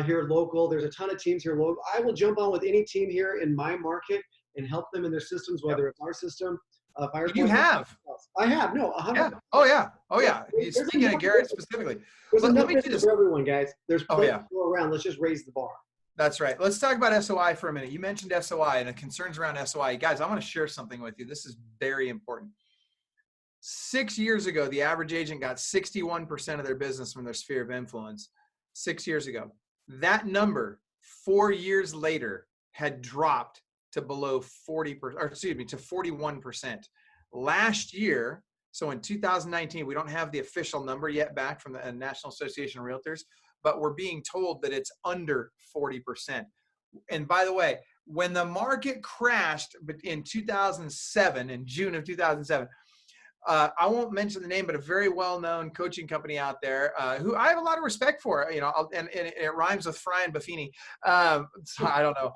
here local, there's a ton of teams here local. I will jump on with any team here in my market and help them in their systems, whether it's our system, Firepoint. You have. I have, no, 100%. Yeah. Oh yeah. Oh yeah. Speaking of Garrett specifically. There's enough business for everyone, guys. There's plenty to go around. Let's just raise the bar. That's right. Let's talk about SOI for a minute. You mentioned SOI and the concerns around SOI. Guys, I want to share something with you. This is very important. 6 years ago, the average agent got 61% of their business from their sphere of influence. 6 years ago. That number, 4 years later, had dropped to below 40%, or excuse me, to 41%. Last year, so in 2019, we don't have the official number yet back from the National Association of Realtors, but we're being told that it's under 40%. And by the way, when the market crashed in 2007, in June of 2007, I won't mention the name, but a very well-known coaching company out there who I have a lot of respect for, you know, and it rhymes with Fry and Buffini. So I don't know.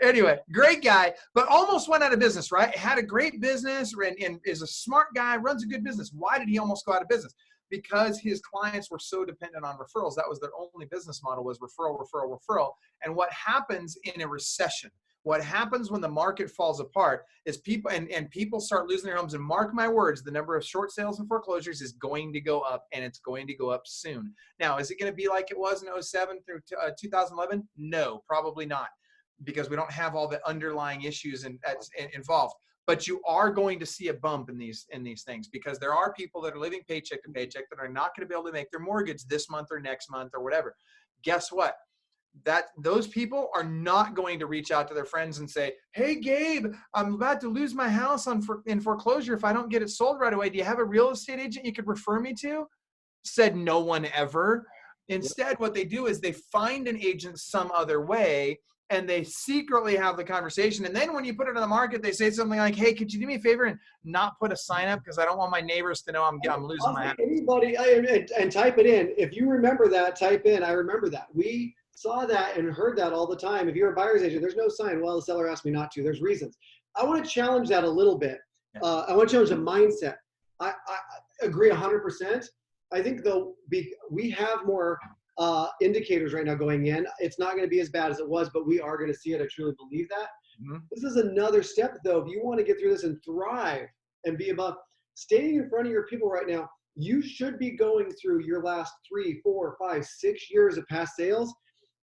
Anyway, great guy, but almost went out of business, right? Had a great business and is a smart guy, runs a good business. Why did he almost go out of business? Because his clients were so dependent on referrals. That was their only business model, was referral, referral, referral. And what happens in a recession, what happens when the market falls apart is people and people start losing their homes. And mark my words, the number of short sales and foreclosures is going to go up, and it's going to go up soon. Now, is it going to be like it was in 07 through 2011? No, probably not, because we don't have all the underlying issues involved. But you are going to see a bump in these things, because there are people that are living paycheck to paycheck that are not going to be able to make their mortgage this month or next month or whatever. Guess what? Those people are not going to reach out to their friends and say, "Hey, Gabe, I'm about to lose my house in foreclosure if I don't get it sold right away. Do you have a real estate agent you could refer me to?" Said no one ever. Instead, what they do is they find an agent some other way, and they secretly have the conversation. And then when you put it on the market, they say something like, "Hey, could you do me a favor and not put a sign up, because I don't want my neighbors to know I'm losing my house." Anybody, and type it in. If you remember that, type in, "I remember that." We saw that and heard that all the time. If you're a buyer's agent, there's no sign. "Well, the seller asked me not to." There's reasons. I want to challenge that a little bit. I want to challenge the mindset. I agree 100%. I think though we have more indicators right now going in. It's not going to be as bad as it was, but we are going to see it. I truly believe that. Mm-hmm. This is another step though. If you want to get through this and thrive and be above, standing in front of your people right now, you should be going through your last 3, 4, 5, 6 years of past sales.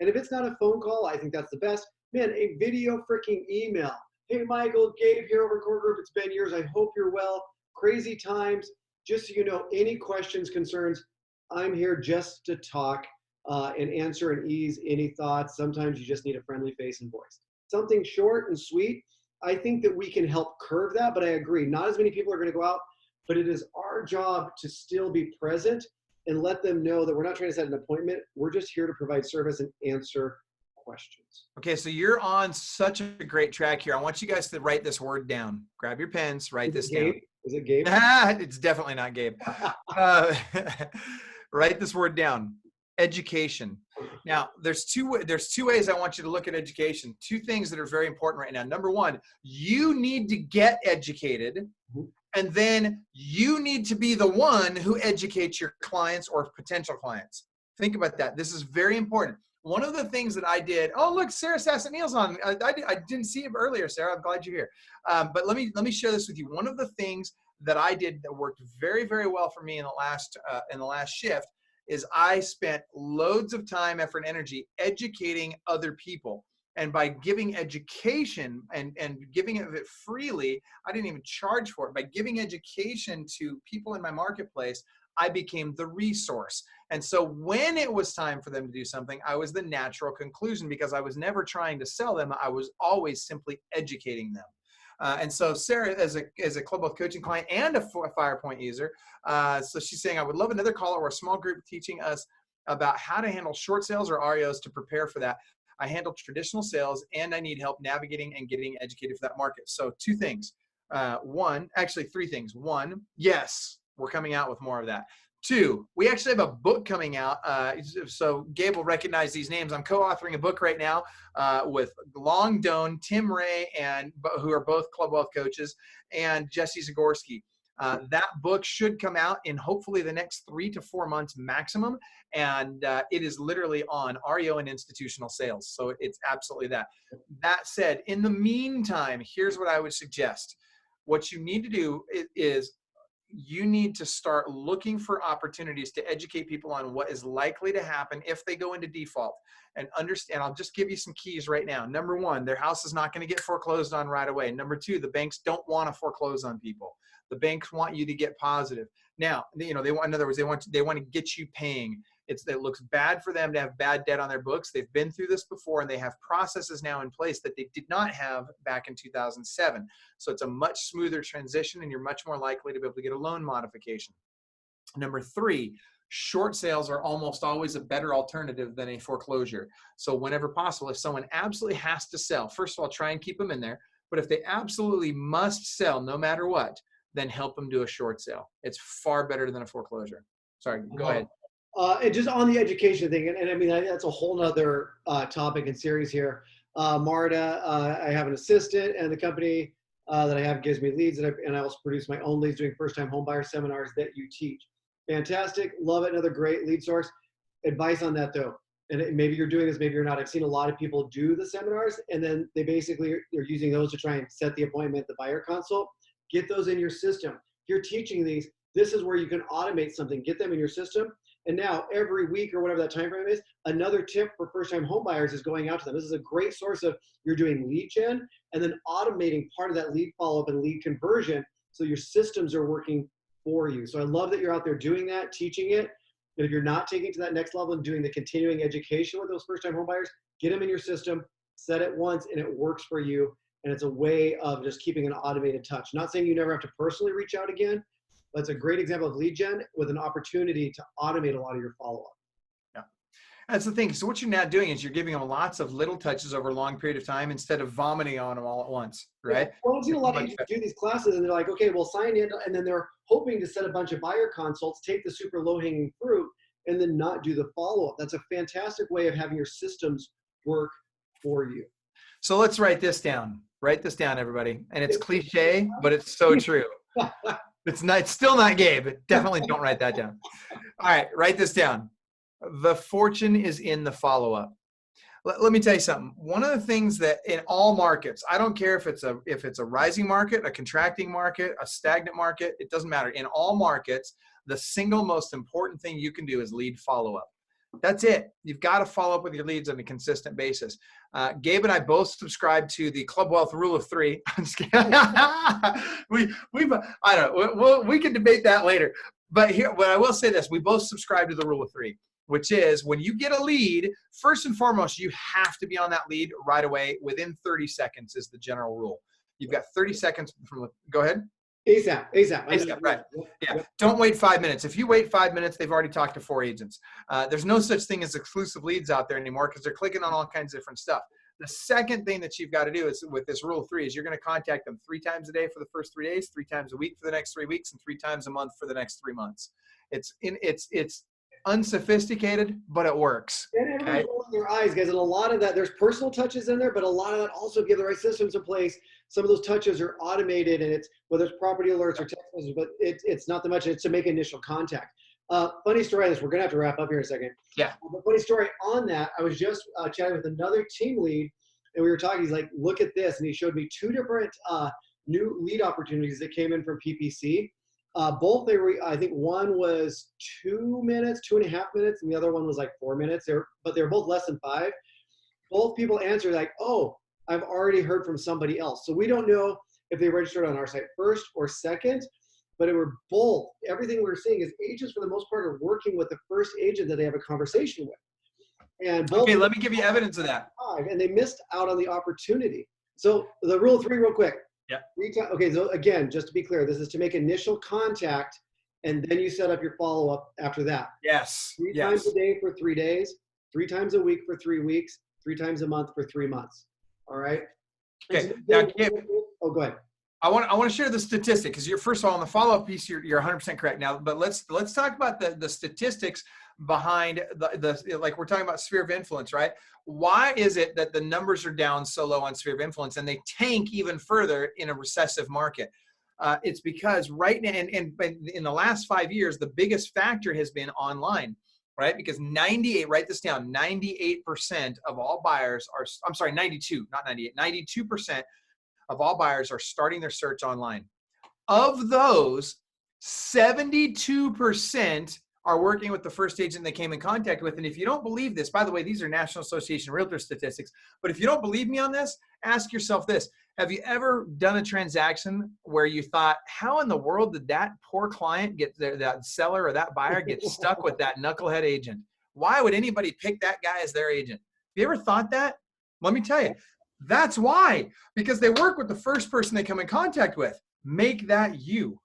And if it's not a phone call, I think that's the best. Man, a video freaking email. "Hey, Michael, Gabe here over Core Group. It's been years. I hope you're well. Crazy times. Just so you know, any questions, concerns, I'm here just to talk and answer and ease any thoughts. Sometimes you just need a friendly face and voice." Something short and sweet. I think that we can help curve that, but I agree. Not as many people are going to go out, but it is our job to still be present and let them know that we're not trying to set an appointment. We're just here to provide service and answer questions. Okay, so you're on such a great track here. I want you guys to write this word down. Grab your pens, write this down. Is it Gabe? It's definitely not Gabe. Write this word down. Education. Now, there's two ways I want you to look at education. Two things that are very important right now. Number one, you need to get educated. And then you need to be the one who educates your clients or potential clients. Think about that. This is very important. One of the things that I did, oh, look, Sarah Sassanil's on. I didn't see him earlier, Sarah. I'm glad you're here. But let me share this with you. One of the things that I did that worked very, very well for me in the last shift is I spent loads of time, effort, and energy educating other people. And by giving education and giving it freely, I didn't even charge for it. By giving education to people in my marketplace, I became the resource. And so when it was time for them to do something, I was the natural conclusion, because I was never trying to sell them. I was always simply educating them. And so Sarah, as a Club Wealth coaching client and a Firepoint user, so she's saying, "I would love another caller or a small group teaching us about how to handle short sales or REOs to prepare for that. I handle traditional sales and I need help navigating and getting educated for that market." So two things. Three things. One, yes, We're coming out with more of that. 2, we actually have a book coming out. So Gabe will recognize these names. I'm co-authoring a book right now with Long Doan, Tim Ray, who are both Club Wealth coaches, and Jesse Zagorski. That book should come out in hopefully the next 3 to 4 months maximum. And it is literally on REO and institutional sales. So it's absolutely that. That said, in the meantime, here's what I would suggest. What you need to do is you need to start looking for opportunities to educate people on what is likely to happen if they go into default, and understand. I'll just give you some keys right now. Number 1, their house is not going to get foreclosed on right away. Number 2, the banks don't want to foreclose on people. The banks want you to get positive. Now, they want, in other words, they want to get you paying. It looks bad for them to have bad debt on their books. They've been through this before, and they have processes now in place that they did not have back in 2007. So it's a much smoother transition, and you're much more likely to be able to get a loan modification. Number 3, short sales are almost always a better alternative than a foreclosure. So whenever possible, if someone absolutely has to sell, first of all, try and keep them in there. But if they absolutely must sell no matter what, then help them do a short sale. It's far better than a foreclosure. Sorry, go ahead. And just on the education thing, and I mean, that's a whole nother topic and series here. Marta, I have an assistant, and the company that I have gives me leads, and I also produce my own leads doing first-time homebuyer seminars that you teach. Fantastic. Love it. Another great lead source. Advice on that, though. And maybe you're doing this, maybe you're not. I've seen a lot of people do the seminars, and then they're using those to try and set the appointment, the buyer consult. Get those in your system. If you're teaching these, this is where you can automate something. Get them in your system. And now every week or whatever that time frame is, another tip for first-time home buyers is going out to them. This is a great source of, you're doing lead gen and then automating part of that lead follow-up and lead conversion, so your systems are working for you. So I love that you're out there doing that, teaching it. And if you're not taking it to that next level and doing the continuing education with those first-time home buyers, get them in your system, set it once, and it works for you. And it's a way of just keeping an automated touch. Not saying you never have to personally reach out again, but it's a great example of lead gen with an opportunity to automate a lot of your follow-up. Yeah, that's the thing. So what you're now doing is you're giving them lots of little touches over a long period of time instead of vomiting on them all at once, right? Yeah. Well, I've seen a lot of agents do these classes, and they're like, okay, we'll sign in, and then they're hoping to set a bunch of buyer consults, take the super low-hanging fruit, and then not do the follow-up. That's a fantastic way of having your systems work for you. So let's write this down. Write this down, everybody. And it's cliche, but it's so true. It's still not Gabe. Definitely don't write that down. All right, write this down. The fortune is in the follow-up. Let me tell you something. One of the things that in all markets, I don't care if it's a rising market, a contracting market, a stagnant market, it doesn't matter. In all markets, the single most important thing you can do is lead follow-up. That's it. You've got to follow up with your leads on a consistent basis. Gabe and I both subscribe to the Club Wealth Rule of 3. I'm just kidding. I don't know. We can debate that later. But here, what I will say this: we both subscribe to the Rule of 3, which is when you get a lead, first and foremost, you have to be on that lead right away. Within 30 seconds is the general rule. You've got 30 seconds from. Go ahead. ASAP, right. Yeah. Don't wait 5 minutes. If you wait 5 minutes, they've already talked to 4 agents. There's no such thing as exclusive leads out there anymore because they're clicking on all kinds of different stuff. The second thing that you've got to do is with this rule of 3 is you're going to contact them 3 times a day for the first 3 days, 3 times a week for the next 3 weeks, and 3 times a month for the next 3 months. It's unsophisticated, but it works. And everybody's rolling their eyes, guys. And a lot of that, there's personal touches in there, but a lot of that also, if you have the right systems in place, some of those touches are automated, and it's whether it's property alerts or text messages, but it's not that much. It's to make initial contact. Funny story on this. We're going to have to wrap up here in a second. Yeah. But funny story on that. I was just chatting with another team lead, and we were talking. He's like, look at this. And he showed me 2 different new lead opportunities that came in from PPC. Both I think one was 2 minutes, 2.5 minutes, and the other one was like 4 minutes. But they were both less than 5. Both people answered like, oh, I've already heard from somebody else. So we don't know if they registered on our site first or second, but it were both. Everything we're seeing is agents, for the most part, are working with the first agent that they have a conversation with. And both okay, let me give you evidence of that. And they missed out on the opportunity. So the rule of 3 real quick. Yeah. Okay, so again, just to be clear, this is to make initial contact, and then you set up your follow-up after that. Yes. 3 times a day for 3 days, 3 times a week for 3 weeks, 3 times a month for 3 months. All right? Okay. Now, Gabe, go ahead. I want to share the statistic because you're, first of all, on the follow-up piece, you're 100% correct now, but let's talk about the statistics behind the like we're talking about sphere of influence, right? Why is it that the numbers are down so low on sphere of influence and they tank even further in a recessive market? It's because right now, and in the last 5 years, the biggest factor has been online, right? Because 98, write this down, 98% of all buyers are, I'm sorry, 92, not 98, 92% of all buyers are starting their search online. Of those, 72% are working with the first agent they came in contact with. And if you don't believe this, by the way, these are National Association of Realtor statistics, but if you don't believe me on this, ask yourself this. Have you ever done a transaction where you thought, how in the world did that poor client get there, that seller or that buyer get stuck with that knucklehead agent? Why would anybody pick that guy as their agent? Have you ever thought that? Let me tell you. That's why, because they work with the first person they come in contact with. Make that you.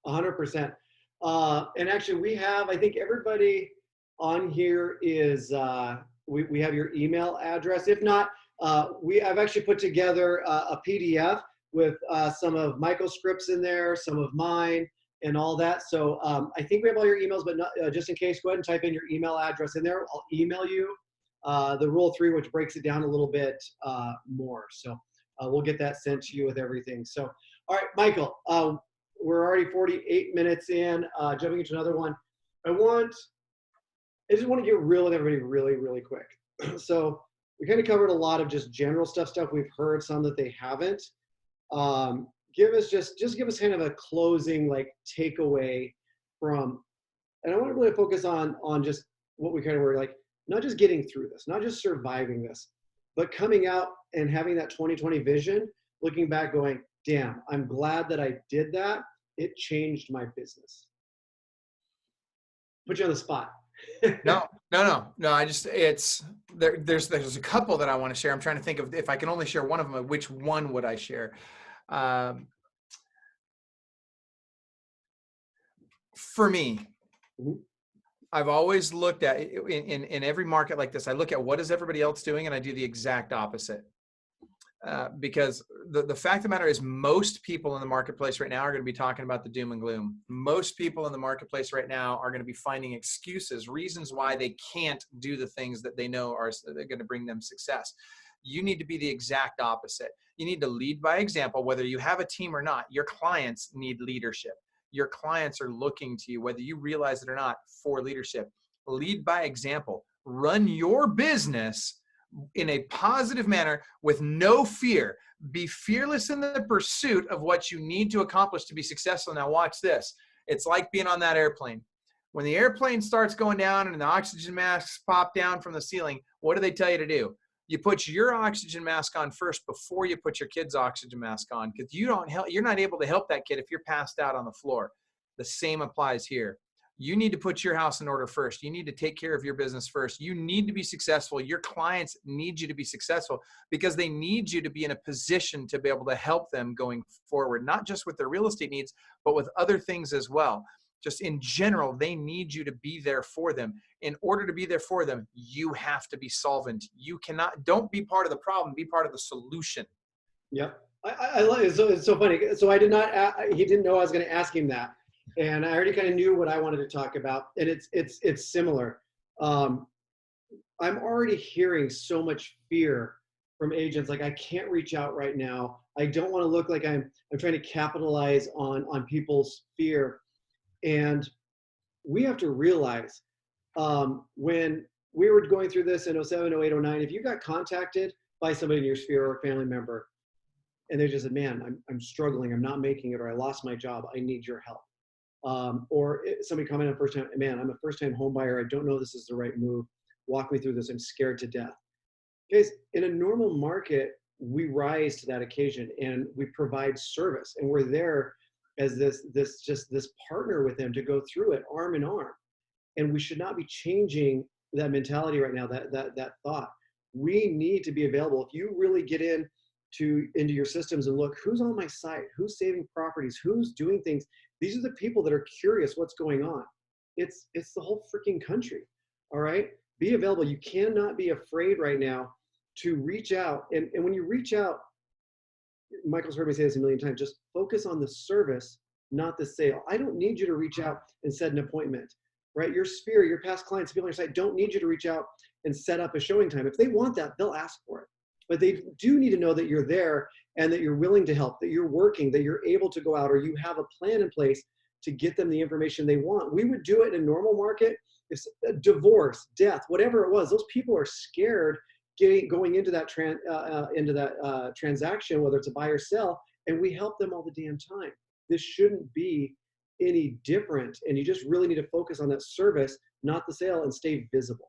100%. And actually we have, I think everybody on here is, we have your email address. If not, I've actually put together a PDF with some of Michael's scripts in there, some of mine and all that. So I think we have all your emails, but not, just in case, go ahead and type in your email address in there. I'll email you the Rule 3, which breaks it down a little bit more. So we'll get that sent to you with everything. So, all right, Michael, we're already 48 minutes in, jumping into another one. I just want to get real with everybody really, really quick. So we kind of covered a lot of just general stuff we've heard, some that they haven't. Give us kind of a closing like takeaway from, and I want to really focus on just what we kind of were like, not just getting through this, not just surviving this, but coming out and having that 2020 vision, looking back going, damn, I'm glad that I did that. It changed my business. Put you on the spot. No. I just, there's a couple that I want to share. I'm trying to think of, if I can only share one of them, which one would I share? For me, I've always looked at in every market like this, I look at what is everybody else doing and I do the exact opposite. Because the fact of the matter is most people in the marketplace right now are going to be talking about the doom and gloom. Most people in the marketplace right now are going to be finding excuses, reasons why they can't do the things that they know are going to bring them success. You need to be the exact opposite. You need to lead by example, whether you have a team or not. Your clients need leadership. Your clients are looking to you, whether you realize it or not, for leadership. Lead by example. Run your business in a positive manner with no fear. Be fearless in the pursuit of what you need to accomplish to be successful. Now watch this. It's like being on that airplane. When the airplane starts going down and the oxygen masks pop down from the ceiling, what do they tell you to do? You put your oxygen mask on first before you put your kid's oxygen mask on, because you're not able to help that kid if you're passed out on the floor. The same applies here. You need to put your house in order first. You need to take care of your business first. You need to be successful. Your clients need you to be successful because they need you to be in a position to be able to help them going forward, not just with their real estate needs, but with other things as well. Just in general, they need you to be there for them. In order to be there for them, you have to be solvent. Don't be part of the problem, be part of the solution. Yep. I love it. So it's so funny. So he didn't know I was going to ask him that. And I already kind of knew what I wanted to talk about. And it's similar. I'm already hearing so much fear from agents. Like, I can't reach out right now. I don't want to look like I'm trying to capitalize on people's fear. And we have to realize when we were going through this in 07, 08, 09, if you got contacted by somebody in your sphere or a family member, and they just said, man, I'm struggling, I'm not making it, or I lost my job, I need your help. Or somebody commented on first time, man, I'm a first-time home buyer, I don't know this is the right move. Walk me through this, I'm scared to death. Guys, in a normal market, we rise to that occasion and we provide service, and we're there as this partner with them to go through it arm in arm. And we should not be changing that mentality right now, that thought. We need to be available. If you really get into your systems and look, who's on my site, who's saving properties, who's doing things, these are the people that are curious what's going on. It's the whole freaking country. All right, be available. You cannot be afraid right now to reach out. And when you reach out, Michael's heard me say this a million times, just focus on the service, not the sale. I don't need you to reach out and set an appointment, right? Your sphere, your past clients, people on your site don't need you to reach out and set up a showing time. If they want that, they'll ask for it. But they do need to know that you're there and that you're willing to help, that you're working, that you're able to go out, or you have a plan in place to get them the information they want. We would do it in a normal market. If divorce, death, whatever it was, those people are scared going into that transaction, whether it's a buy or sell, and we help them all the damn time. This shouldn't be any different, and you just really need to focus on that service, not the sale, and stay visible.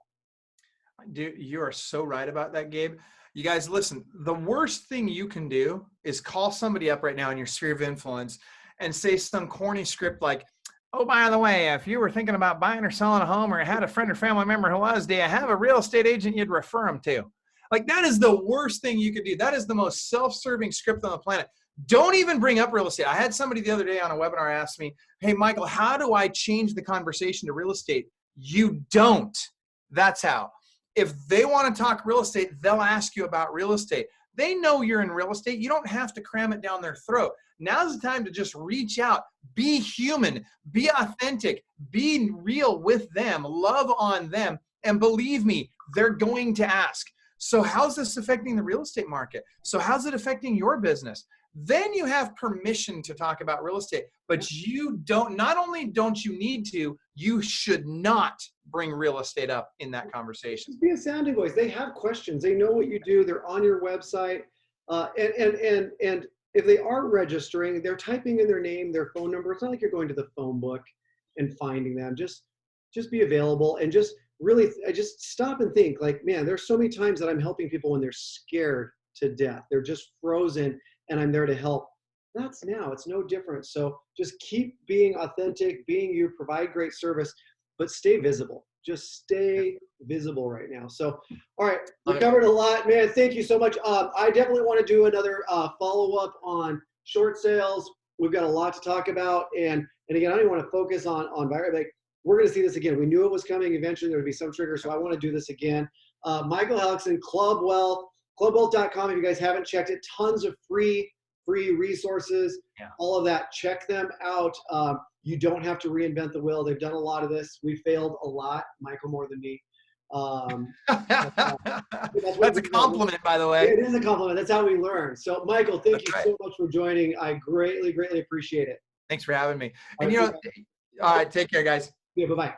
Dude, you are so right about that, Gabe. You guys, listen, the worst thing you can do is call somebody up right now in your sphere of influence and say some corny script like, oh, by the way, if you were thinking about buying or selling a home or had a friend or family member who was, do you have a real estate agent you'd refer them to? Like, that is the worst thing you could do. That is the most self-serving script on the planet. Don't even bring up real estate. I had somebody the other day on a webinar ask me, hey, Michael, how do I change the conversation to real estate? You don't. That's how. If they want to talk real estate, they'll ask you about real estate. They know you're in real estate. You don't have to cram it down their throat. Now's the time to just reach out, be human, be authentic, be real with them, love on them, and believe me, they're going to ask. So how's this affecting the real estate market? So how's it affecting your business? Then you have permission to talk about real estate, but you don't, not only don't you need to, you should not bring real estate up in that conversation. Just be a sounding voice. They have questions. They know what you do. They're on your website. And if they are registering, they're typing in their name, their phone number. It's not like you're going to the phone book and finding them. Just be available and just really, I just stop and think like, man, there's so many times that I'm helping people when they're scared to death. They're just frozen and I'm there to help. That's now, it's no different. So just keep being authentic, being you, provide great service, but stay visible. Just stay visible right now. So, all right, we covered a lot, man. Thank you so much. I definitely want to do another follow-up on short sales. We've got a lot to talk about. And again, I don't want to focus on buyer. Like, we're going to see this again. We knew it was coming. Eventually there would be some trigger. So I want to do this again. Michael Hellickson, Club Wealth, clubwealth.com. If you guys haven't checked it, tons of free resources, all of that. Check them out. You don't have to reinvent the wheel. They've done a lot of this. We failed a lot, Michael more than me. That's a compliment, by the way. It is a compliment. That's how we learn. So, Michael, thank you so much for joining. I greatly, greatly appreciate it. Thanks for having me. And, you know, all right, take care, guys. Yeah, bye-bye.